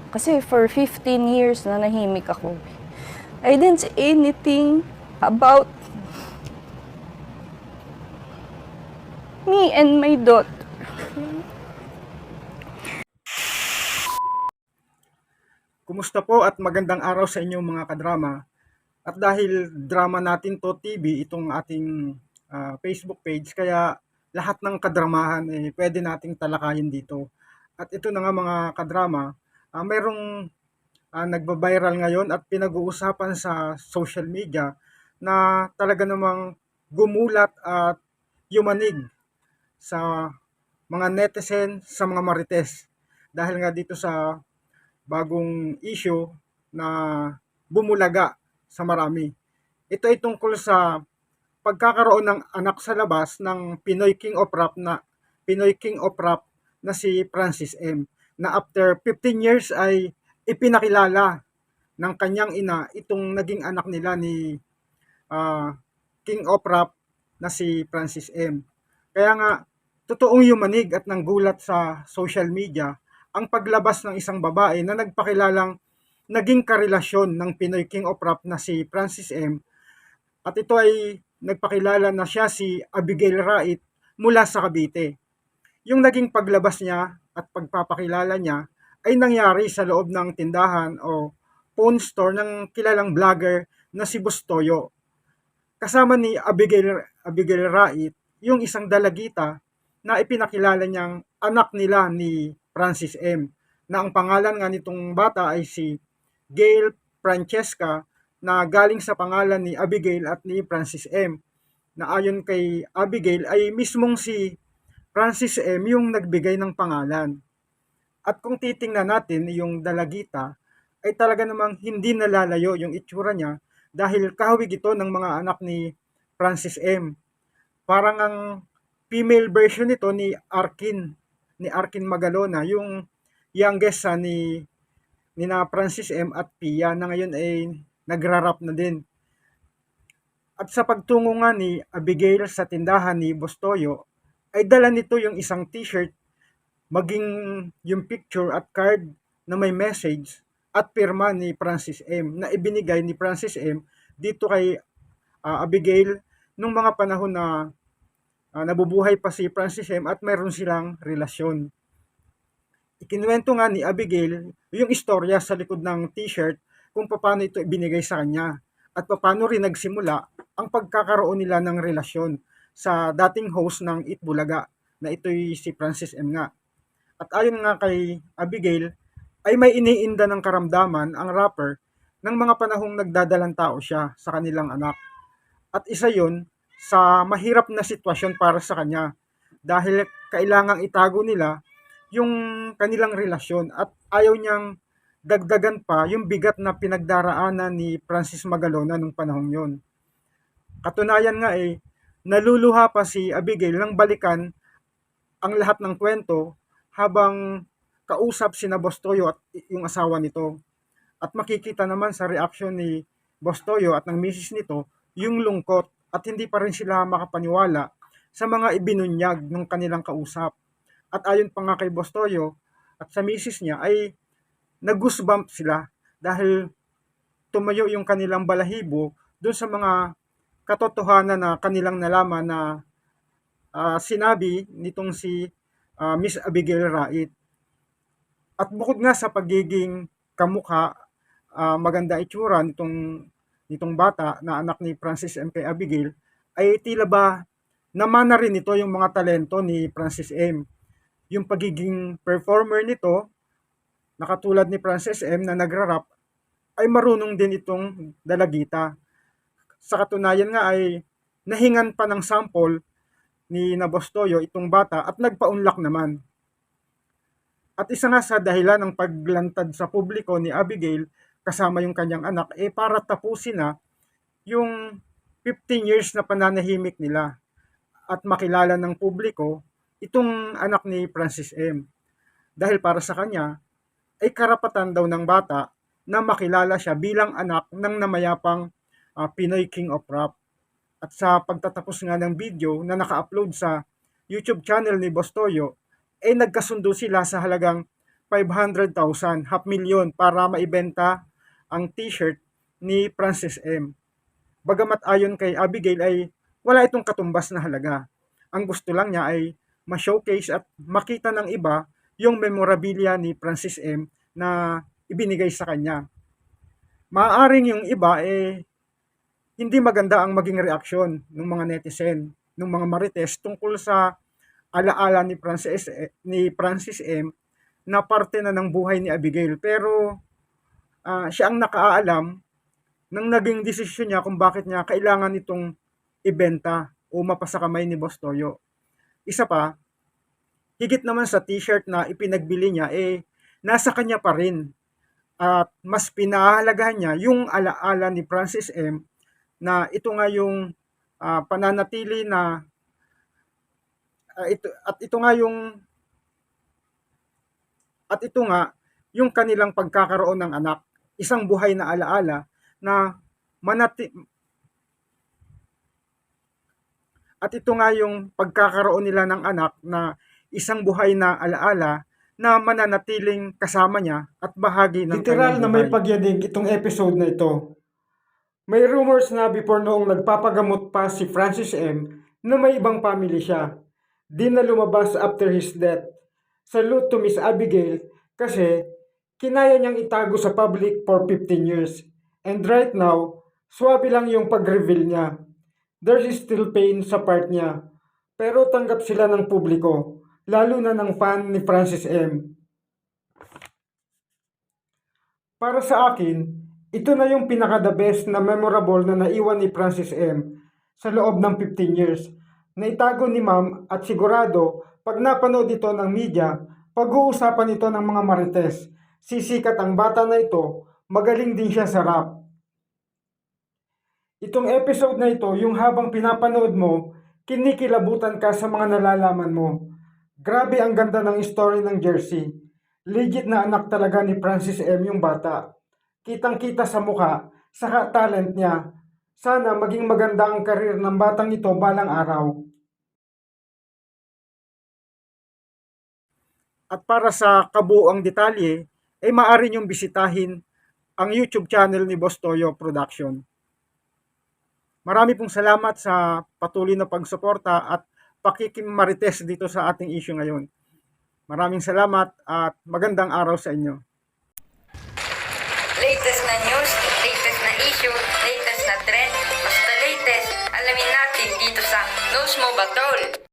Kasi for 15 years na nahimik ako. I didn't say anything about me and my daughter. Kumusta po at magandang araw sa inyong mga kadrama. At dahil drama natin to TV, itong ating Facebook page, kaya lahat ng kadramahan pwede nating talakayin dito. At ito na nga mga kadrama, mayroong nagba-viral ngayon at pinag-uusapan sa social media na talaga namang gumulat at yumanig sa mga netizen, sa mga marites. Dahil nga dito sa bagong issue na bumulaga sa marami. Ito ay tungkol sa pagkakaroon ng anak sa labas ng Pinoy King of Rap na si Francis M. Na after 15 years ay ipinakilala ng kanyang ina itong naging anak nila ni uh, King of Rap na si Francis M. Kaya nga, totoong yumanig at nanggulat sa social media ang paglabas ng isang babae na nagpakilalang naging karelasyon ng Pinoy King of Rap na si Francis M. At ito ay nagpakilala na siya si Abigail Rait mula sa Cavite. Yung naging paglabas niya at pagpapakilala niya ay nangyari sa loob ng tindahan o phone store ng kilalang vlogger na si Bustoyo. Kasama ni Abigail Rait yung isang dalagita na ipinakilala niyang anak nila ni Francis M. Na ang pangalan nga nitong bata ay si Gail Francesca na galing sa pangalan ni Abigail at ni Francis M. Na ayon kay Abigail ay mismong si Francis M. yung nagbigay ng pangalan. At kung titingnan natin yung dalagita, ay talaga namang hindi nalalayo yung itsura niya dahil kahawig ito ng mga anak ni Francis M. Parang ang female version nito ni Arkin Magalona, yung youngest son ni na Francis M at Pia na ngayon ay nagrarap na din. At sa pagtungo nga ni Abigail sa tindahan ni Bostoyo, ay dala nito yung isang t-shirt, maging yung picture at card na may message at pirma ni Francis M na ibinigay ni Francis M dito kay Abigail nung mga panahon na nabubuhay pa si Francis M at mayroon silang relasyon. Ikinuwento nga ni Abigail yung istorya sa likod ng t-shirt kung paano ito ibinigay sa kanya at paano rin nagsimula ang pagkakaroon nila ng relasyon sa dating host ng Itbulaga na ito'y si Francis M nga. At ayon nga kay Abigail, ay may iniinda ng karamdaman ang rapper ng mga panahong nagdadalang tao siya sa kanilang anak. At isa yon sa mahirap na sitwasyon para sa kanya dahil kailangang itago nila yung kanilang relasyon at ayaw niyang dagdagan pa yung bigat na pinagdaraanan ni Francis Magalona nung panahong yon. Katunayan nga naluluha pa si Abigail nang balikan ang lahat ng kwento habang kausap si Bostoyo at yung asawa nito. At makikita naman sa reaksyon ni Bostoyo at ng misis nito yung lungkot at hindi pa rin sila makapaniwala sa mga ibinunyag ng kanilang kausap. At ayon pa nga kay Bostoyo at sa misis niya ay nag-goosebump sila dahil tumayo yung kanilang balahibo doon sa mga katotohanan na kanilang nalaman na sinabi nitong si Miss Abigail Rait. At bukod nga sa pagiging kamukha, maganda itsura nitong bata na anak ni Francis M. kay Abigail, ay tila ba naman na rin ito yung mga talento ni Francis M. Yung pagiging performer nito, nakatulad ni Francis M. na nagrarap, ay marunong din itong dalagita. Sa katunayan nga ay nahingan pa ng sample ni Nabostoyo itong bata at nagpaunlak naman. At isa nga sa dahilan ng paglantad sa publiko ni Abigail kasama yung kanyang anak para tapusin na yung 15 years na pananahimik nila at makilala ng publiko itong anak ni Francis M. Dahil para sa kanya ay karapatan daw ng bata na makilala siya bilang anak ng namayapang Pinoy King of Rap. At sa pagtatapos nga ng video na naka-upload sa YouTube channel ni Bostoyo, nagkasundo sila sa halagang 500,000, half million para maibenta ang t-shirt ni Francis M. Bagamat ayon kay Abigail ay wala itong katumbas na halaga. Ang gusto lang niya ay ma-showcase at makita ng iba yung memorabilia ni Francis M na ibinigay sa kanya. Maaaring yung iba hindi maganda ang maging reaksyon ng mga netizen, ng mga marites tungkol sa alaala ni Francis M na parte na ng buhay ni Abigail. Pero siya ang nakaalam ng naging desisyon niya kung bakit niya kailangan itong ibenta o mapasa kamay ni Boss Toyo. Isa pa, higit naman sa t-shirt na ipinagbili niya, nasa kanya pa rin. At mas pinahahalagahan niya yung alaala ni Francis M na ito nga yung pananatili na ito nga yung kanilang pagkakaroon ng anak, isang buhay na alaala na at ito nga yung pagkakaroon nila ng anak na isang buhay na alaala na mananatiling kasama niya at bahagi ng literal na may pagyanig itong episode na ito. May rumors na before noong nagpapagamot pa si Francis M na may ibang family siya. Di na lumabas after his death. Salute to Miss Abigail kasi kinaya niyang itago sa public for 15 years. And right now, swabe lang yung pag-reveal niya. There is still pain sa part niya. Pero tanggap sila ng publiko, lalo na ng fan ni Francis M. Para sa akin, ito na yung pinaka-the best na memorable na naiwan ni Francis M. sa loob ng 15 years. Naitago ni Ma'am at sigurado pag napanood ito ng media, pag-uusapan ito ng mga marites. Sisikat ang bata na ito, magaling din siya sa rap. Itong episode na ito, yung habang pinapanood mo, kinikilabutan ka sa mga nalalaman mo. Grabe ang ganda ng story ng Jersey. Legit na anak talaga ni Francis M yung bata. Kitang-kita sa mukha, saka talent niya. Sana maging maganda ang karir ng batang ito balang araw. At para sa kabuuang detalye, maaari niyong bisitahin ang YouTube channel ni Boss Toyo Production. Marami pong salamat sa patuloy na pagsuporta at pakikimarites dito sa ating issue ngayon. Maraming salamat at magandang araw sa inyo. Latest na news, latest na issue, latest na trend, basta latest, alamin natin dito sa Knows Mo Ba Tol?